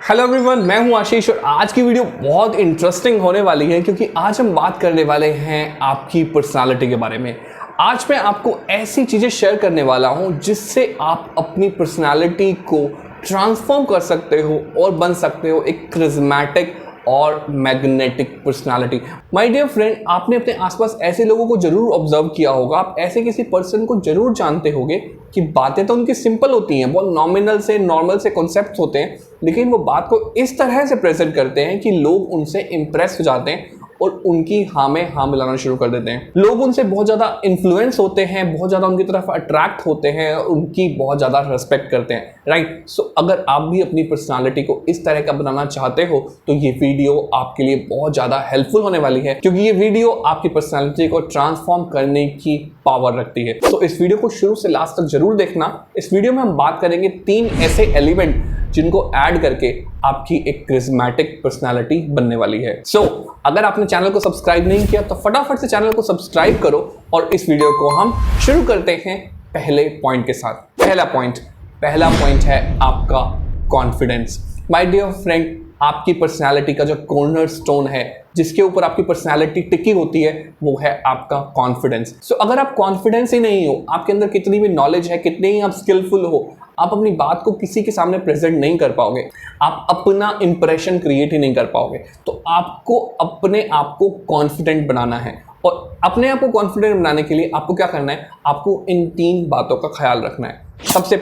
Hello everyone, मैं हूं आशीष और आज की वीडियो बहुत इंटरेस्टिंग होने वाली है क्योंकि आज हम बात करने वाले हैं आपकी पर्सनालिटी के बारे में। आज मैं आपको ऐसी चीज़ें शेयर करने वाला हूं जिससे आप अपनी पर्सनालिटी को ट्रांसफॉर्म कर सकते हो और बन सकते हो एक क्रिज्मेटिक और magnetic personality. My dear friend, आपने अपने आसपास ऐसे लोगों को जरूर ऑब्जर्व किया होगा, आप ऐसे किसी पर्सन को जरूर जानते होंगे कि बातें तो उनकी सिंपल होती हैं, बहुत नॉर्मल से कॉन्सेप्ट्स होते हैं, लेकिन वो बात को इस तरह से प्रेजेंट करते हैं कि लोग उनसे इंप्रेस हो जाते हैं और उनकी हाँ में हाँ मिलाना शुरू कर देते हैं। लोग उनसे बहुत ज़्यादा इन्फ्लुएंस होते हैं, बहुत ज़्यादा उनकी तरफ अट्रैक्ट होते हैं और उनकी बहुत ज़्यादा रिस्पेक्ट करते हैं, राइट। सो अगर आप भी अपनी पर्सनालिटी को इस तरह का बनाना चाहते हो तो ये वीडियो आपके लिए बहुत ज़्यादा हेल्पफुल होने वाली है क्योंकि ये वीडियो आपकी पर्सनालिटी को ट्रांसफॉर्म करने की पावर रखती है। तो इस वीडियो को शुरू से लास्ट तक जरूर देखना। इस वीडियो में हम बात करेंगे 3 ऐसे एलिमेंट जिनको ऐड करके आपकी एक क्रिज्मेटिक पर्सनालिटी बनने वाली है। सो अगर आपने चैनल को सब्सक्राइब नहीं किया तो फटाफट से चैनल को सब्सक्राइब करो और इस वीडियो को हम शुरू करते हैं पहले पॉइंट के साथ। पहला पॉइंट है आपका कॉन्फिडेंस। माय डियर फ्रेंड, आपकी पर्सनालिटी का जो कॉर्नर स्टोन है, जिसके ऊपर आपकी पर्सनालिटी टिकी होती है, वो है आपका कॉन्फिडेंस। सो अगर आप कॉन्फिडेंस ही नहीं हो, आपके अंदर कितनी भी नॉलेज है, कितने ही आप स्किलफुल हो, आप अपनी बात को किसी के सामने प्रेजेंट नहीं कर पाओगे, आप अपना इंप्रेशन क्रिएट ही नहीं कर पाओगे। तो आपको अपने आप को कॉन्फिडेंट बनाना है और अपने आप को कॉन्फिडेंट बनाने के लिए आपको क्या करना है, आपको इन 3 बातों का ख्याल रखना है। सबसे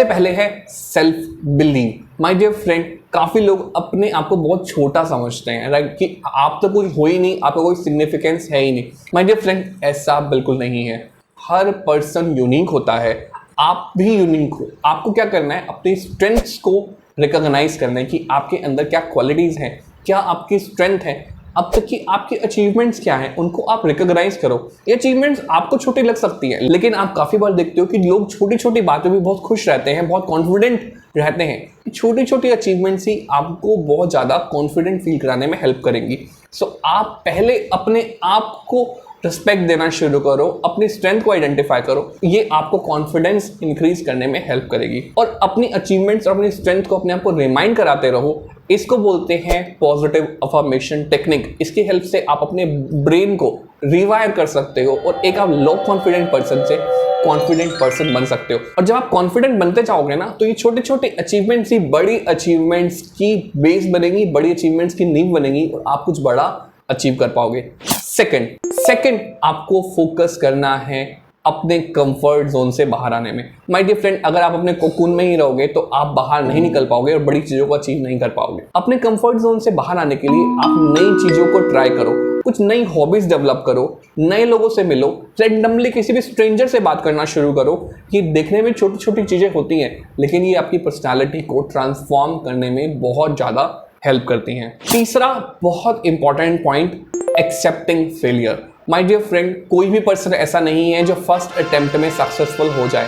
पहले है self believe. My dear friend, काफी लोग अपने आप को बहुत छोटा समझते हैं, राइट, कि आप तो कोई हो ही नहीं, आपका कोई सिग्निफिकेंस है ही नहीं। माय डियर फ्रेंड, ऐसा बिल्कुल नहीं है। हर पर्सन यूनिक होता है, आप भी यूनिक हो। आपको क्या करना है, अपनी स्ट्रेंथ्स को रिकॉग्नाइज करना है कि आपके अंदर क्या क्वालिटीज हैं, क्या आपकी स्ट्रेंथ है, अब तक की आपकी अचीवमेंट्स क्या हैं, उनको आप रिकॉग्नाइज करो। ये अचीवमेंट्स आपको छोटी लग सकती हैं, लेकिन आप काफी बार देखते हो कि लोग छोटी छोटी बातों में बहुत खुश रहते हैं, बहुत कॉन्फिडेंट रहते हैं। छोटी छोटी अचीवमेंट्स ही आपको बहुत ज्यादा कॉन्फिडेंट फील कराने में हेल्प करेंगी। सो आप पहले अपने आप को रिस्पेक्ट देना शुरू करो, अपनी स्ट्रेंथ को आइडेंटिफाई करो, ये आपको कॉन्फिडेंस इंक्रीज करने में हेल्प करेगी। और अपनी अचीवमेंट्स और अपनी स्ट्रेंथ को अपने आप को रिमाइंड कराते रहो। इसको बोलते हैं पॉजिटिव अफर्मेशन टेक्निक। इसकी हेल्प से आप अपने ब्रेन को रिवायर कर सकते हो और एक आप लो कॉन्फिडेंट पर्सन से कॉन्फिडेंट पर्सन बन सकते हो। और जब आप कॉन्फिडेंट बनते जाओगे ना, तो ये छोटे छोटे अचीवमेंट्स ही बड़ी अचीवमेंट्स की बेस बनेगी, बड़ी अचीवमेंट्स की नींव बनेगी और आप कुछ बड़ा अचीव कर पाओगे। सेकंड आपको फोकस करना है अपने कंफर्ट जोन से बाहर आने में। माय डियर फ्रेंड, अगर आप अपने कोकून में ही रहोगे तो आप बाहर नहीं निकल पाओगे और बड़ी चीजों को अचीव नहीं कर पाओगे। अपने कंफर्ट जोन से बाहर आने के लिए आप नई चीजों को ट्राई करो, कुछ नई हॉबीज डेवलप करो, नए लोगों से मिलो, रैंडमली किसी भी स्ट्रेंजर से बात करना शुरू करो। ये देखने में छोटी छोटी चीजें होती हैं, लेकिन ये आपकी पर्सनैलिटी को ट्रांसफॉर्म करने में बहुत ज्यादा हेल्प करती हैं। तीसरा बहुत important point, excepting failure. My dear friend, कोई भी पर्सन ऐसा नहीं है जो फर्स्ट अटेम्प्ट में सक्सेसफुल हो जाए।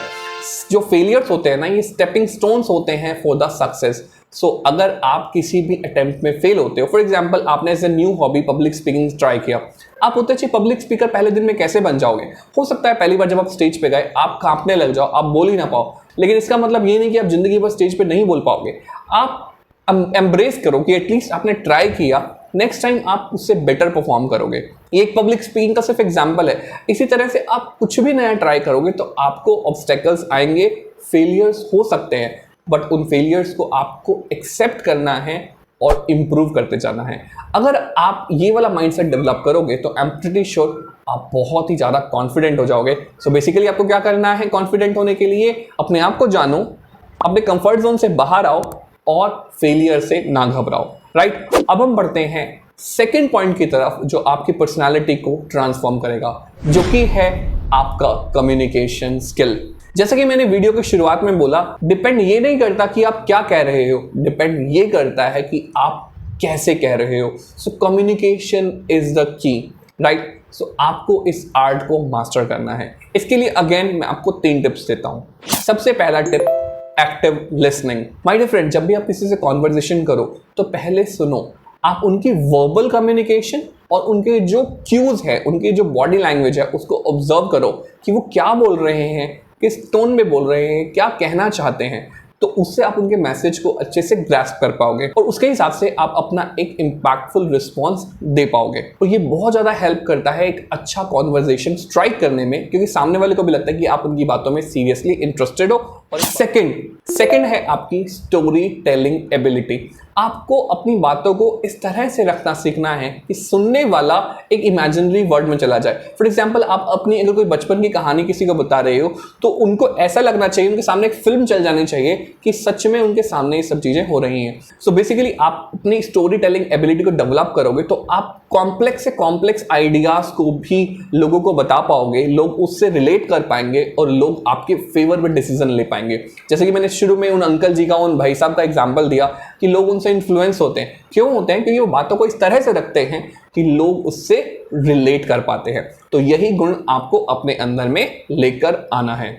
जो फेलियर्स होते हैं ना, ये स्टेपिंग स्टोन्स होते हैं फॉर द सक्सेस। सो अगर आप किसी भी अटेम्प्ट में फेल होते हो, फॉर एग्जांपल आपने as a new hobby public speaking try किया, आप उतने अच्छे पब्लिक स्पीकर पहले दिन में कैसे बन जाओगे? हो सकता है पहली बार जब आप स्टेज पे गए आप कांपने लग जाओ, आप बोल ही ना पाओ, लेकिन इसका मतलब ये नहीं कि आप जिंदगी भर स्टेज पे नहीं बोल पाओगे। आप एम्ब्रेस करो कि एटलीस्ट आपने ट्राई किया, नेक्स्ट टाइम आप उससे बेटर परफॉर्म करोगे। ये एक पब्लिक स्पीकिंग का सिर्फ एग्जांपल है। इसी तरह से आप कुछ भी नया ट्राई करोगे तो आपको ऑब्स्टेकल्स आएंगे, फेलियर्स हो सकते हैं, बट उन फेलियर्स को आपको एक्सेप्ट करना है और इम्प्रूव करते जाना है। अगर आप ये वाला माइंडसेट डेवलप करोगे तो आई एम प्रीटी श्योर आप बहुत ही ज़्यादा कॉन्फिडेंट हो जाओगे। सो बेसिकली आपको क्या करना है कॉन्फिडेंट होने के लिए? अपने आप को जानो, अपने कंफर्ट जोन से बाहर आओ और फेलियर से ना घबराओ, राइट। अब हम बढ़ते हैं सेकंड पॉइंट की तरफ जो आपकी पर्सनालिटी को ट्रांसफॉर्म करेगा, जो कि है आपका कम्युनिकेशन स्किल। जैसा कि मैंने वीडियो की शुरुआत में बोला, डिपेंड ये नहीं करता कि आप क्या कह रहे हो, डिपेंड ये करता है कि आप कैसे कह रहे हो। So communication is the key, right. So आपको इस आर्ट को मास्टर करना है। इसके लिए अगेन मैं आपको 3 टिप्स देता हूं। सबसे पहला tip, active listening. My dear friend, जब भी आप किसी से कॉन्वर्सेशन करो तो पहले सुनो। आप उनकी वर्बल कम्युनिकेशन और उनके जो क्यूज है, उनकी जो बॉडी लैंग्वेज है, उसको ऑब्जर्व करो कि वो क्या बोल रहे हैं, किस टोन में बोल रहे हैं, क्या कहना चाहते हैं। तो उससे आप उनके मैसेज को अच्छे से ग्रास्प कर पाओगे और उसके हिसाब से आप अपना एक इम्पैक्टफुल रिस्पॉन्स दे पाओगे। और ये बहुत ज़्यादा हेल्प करता है एक अच्छा कॉन्वर्जेशन स्ट्राइक करने में, क्योंकि सामने वाले को भी लगता है कि आप उनकी बातों में सीरियसली इंटरेस्टेड हो। और सेकंड है आपकी स्टोरी टेलिंग एबिलिटी। आपको अपनी बातों को इस तरह से रखना सीखना है कि सुनने वाला एक इमेजिनरी वर्ल्ड में चला जाए। फॉर एग्जाम्पल, आप अपनी अगर कोई बचपन की कहानी किसी को बता रहे हो तो उनको ऐसा लगना चाहिए, उनके सामने एक फिल्म चल जानी चाहिए कि सच में उनके सामने ये सब चीजें हो रही हैं। सो बेसिकली आप अपनी स्टोरी टेलिंग एबिलिटी को डेवलप करोगे तो आप कॉम्प्लेक्स से कॉम्प्लेक्स आइडियाज को भी लोगों को बता पाओगे, लोग उससे रिलेट कर पाएंगे और लोग आपके फेवर में डिसीजन ले पाएंगे। जैसे कि मैंने शुरू में उन अंकल जी का, उन भाई साहब का एग्जाम्पल दिया कि लोग उनसे इन्फ्लुएंस होते हैं। क्यों होते हैं? क्योंकि वो बातों को इस तरह से रखते हैं कि लोग उससे रिलेट कर पाते हैं। तो यही गुण आपको अपने अंदर में लेकर आना है।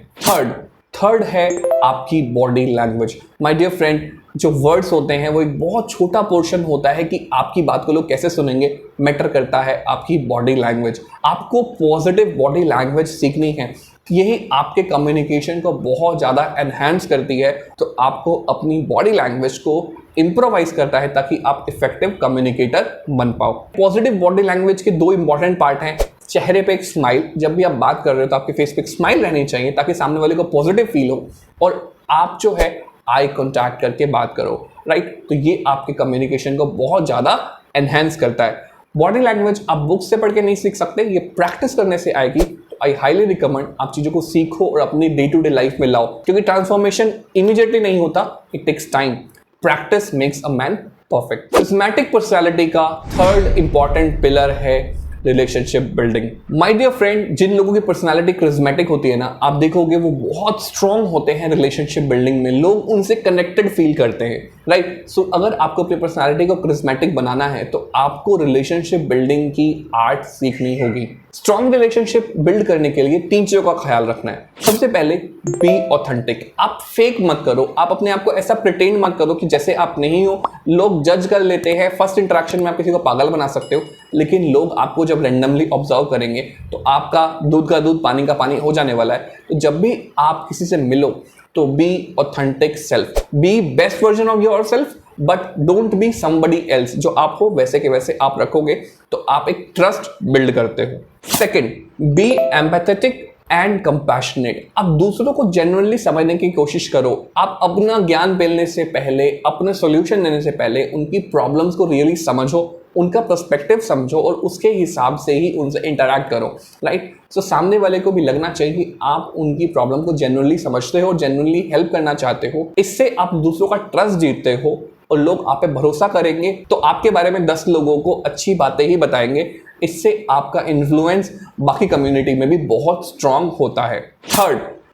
थर्ड है आपकी body language. My dear friend, जो वर्ड्स होते हैं वो एक बहुत छोटा पोर्शन होता है कि आपकी बात को लोग कैसे सुनेंगे। मैटर करता है आपकी बॉडी लैंग्वेज। आपको पॉजिटिव बॉडी लैंग्वेज सीखनी है, यही आपके कम्युनिकेशन को बहुत ज़्यादा एनहांस करती है। तो आपको अपनी बॉडी लैंग्वेज को इम्प्रोवाइज करता है ताकि आप इफेक्टिव कम्युनिकेटर बन पाओ। पॉजिटिव बॉडी लैंग्वेज के दो इंपॉर्टेंट पार्ट हैं। चेहरे पे एक स्माइल, जब भी आप बात कर रहे हो तो आपके फेस पे एक स्माइल रहनी चाहिए ताकि सामने वाले को पॉजिटिव फील हो, और आप जो है आई कॉन्टैक्ट करके बात करो, राइट। तो ये आपके कम्युनिकेशन को बहुत ज़्यादा एनहांस करता है। बॉडी लैंग्वेज आप बुक से पढ़ के नहीं सीख सकते, ये प्रैक्टिस करने से आएगी। तो आई हाईली रिकमेंड आप चीज़ों को सीखो और अपनी डे टू डे लाइफ में लाओ, क्योंकि ट्रांसफॉर्मेशन इमीडिएटली नहीं होता, it takes time. Practice makes a man perfect. Charismatic personality का थर्ड इंपॉर्टेंट पिलर है relationship building. My dear friend, जिन लोगों की पर्सनालिटी करिस्मेटिक होती है ना, आप देखोगे वो बहुत स्ट्रांग होते हैं रिलेशनशिप बिल्डिंग में। लोग उनसे कनेक्टेड फील करते हैं, राइट। सो अगर आपको अपनी पर्सनालिटी को करिस्मेटिक बनाना है तो आपको रिलेशनशिप बिल्डिंग की आर्ट सीखनी होगी। स्ट्रांग रिलेशनशिप बिल्ड करने के लिए 3 चीजों का ख्याल रखना है। सबसे पहले, बी ऑथेंटिक। आप फेक मत करो, आप अपने आप को ऐसा प्रिटेंड मत करो कि जैसे आप नहीं हो। लोग जज कर लेते हैं। फर्स्ट इंटरेक्शन में आप किसी को पागल बना सकते हो, लेकिन लोग आपको जब रैंडमली ऑब्जर्व करेंगे तो आपका दूध का दूध पानी का पानी हो जाने वाला है। तो जब भी आप किसी से मिलो तो be authentic self, B best version of your self, but don't be somebody else. जो आप हो वैसे के वैसे आप रखोगे तो आप एक ट्रस्ट बिल्ड करते हो। Second, be empathetic and compassionate. आप दूसरों को जेन्युइनली समझने की कोशिश करो। आप अपना ज्ञान फैलाने से पहले, अपने सॉल्यूशन देने से पहले उनकी प्रॉब्लम्स को रियली समझो, उनका पर्सपेक्टिव समझो और उसके हिसाब से ही उनसे इंटरैक्ट करो, राइट। सो सामने वाले को भी लगना चाहिए कि आप उनकी प्रॉब्लम को जेन्युइनली समझते हो, जेन्युइनली हेल्प करना चाहते हो। इससे आप दूसरों का ट्रस्ट जीतते हो और लोग आप पे भरोसा करेंगे तो आपके बारे में 10 लोगों को अच्छी बातें ही बताएंगे। इससे आपका इन्फ्लुएंस बाकी कम्युनिटी में भी बहुत स्ट्रांग होता है।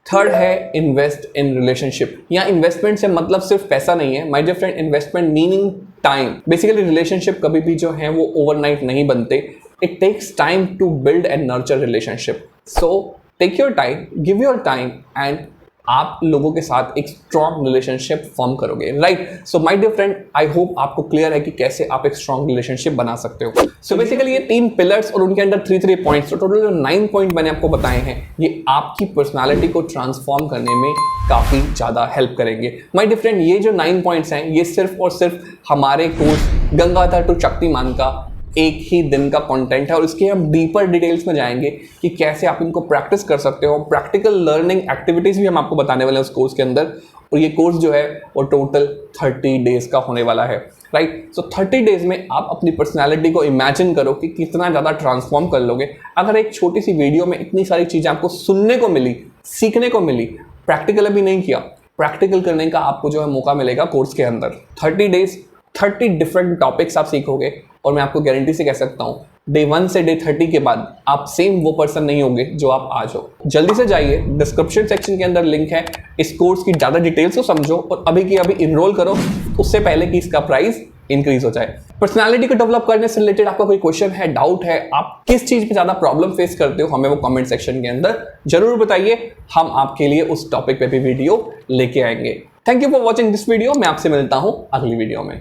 थर्ड है इन्वेस्ट इन रिलेशनशिप। यहाँ इन्वेस्टमेंट से मतलब सिर्फ पैसा नहीं है, my dear friend. Investment meaning time. Basically relationship कभी भी जो है वो ओवरनाइट नहीं बनते। It takes time to build and nurture relationship. So take your time, give your time and आप लोगों के साथ एक स्ट्रॉन्ग रिलेशनशिप फॉर्म करोगे, right. So my dear friend, I hope आपको क्लियर है कि कैसे आप एक स्ट्रॉन्ग रिलेशनशिप बना सकते हो। सो बेसिकली ये 3 पिलर्स और उनके अंदर 3 पॉइंट्स, तो टोटल जो 9 पॉइंट मैंने आपको बताए हैं, ये आपकी पर्सनालिटी को ट्रांसफॉर्म करने में काफ़ी ज़्यादा हेल्प करेंगे। माय डियर फ्रेंड, ये जो 9 पॉइंट्स हैं ये सिर्फ और सिर्फ हमारे कोर्स गंगाधर टू शक्तिमान का एक ही दिन का कंटेंट है और इसके हम डीपर डिटेल्स में जाएंगे कि कैसे आप इनको प्रैक्टिस कर सकते हो। प्रैक्टिकल लर्निंग एक्टिविटीज़ भी हम आपको बताने वाले हैं उस कोर्स के अंदर। और ये कोर्स जो है वो टोटल 30 डेज का होने वाला है, राइट। सो 30 डेज में आप अपनी पर्सनालिटी को इमेजिन करो कि कितना ज़्यादा ट्रांसफॉर्म कर लोगे। अगर एक छोटी सी वीडियो में इतनी सारी चीज़ें आपको सुनने को मिली, सीखने को मिली, प्रैक्टिकल अभी नहीं किया, प्रैक्टिकल करने का आपको जो है मौका मिलेगा कोर्स के अंदर। 30 डेज 30 डिफरेंट टॉपिक्स आप सीखोगे और मैं आपको गारंटी से कह सकता हूँ डे 1 से डे 30 के बाद आप सेम वो पर्सन नहीं होंगे जो आप आज हो। जल्दी से जाइए, डिस्क्रिप्शन सेक्शन के अंदर लिंक है, इस कोर्स की ज़्यादा डिटेल्स को समझो और अभी की अभी इनरोल करो, उससे पहले कि इसका प्राइस इंक्रीज हो जाए। पर्सनालिटी को डेवलप करने से रिलेटेड आपका कोई क्वेश्चन है, डाउट है, आप किस चीज़ में ज़्यादा प्रॉब्लम फेस करते हो, हमें वो कमेंट सेक्शन के अंदर जरूर बताइए। हम आपके लिए उस टॉपिक पे भी वीडियो लेके आएंगे। Thank you for watching this video. मैं आपसे मिलता हूँ अगली वीडियो में।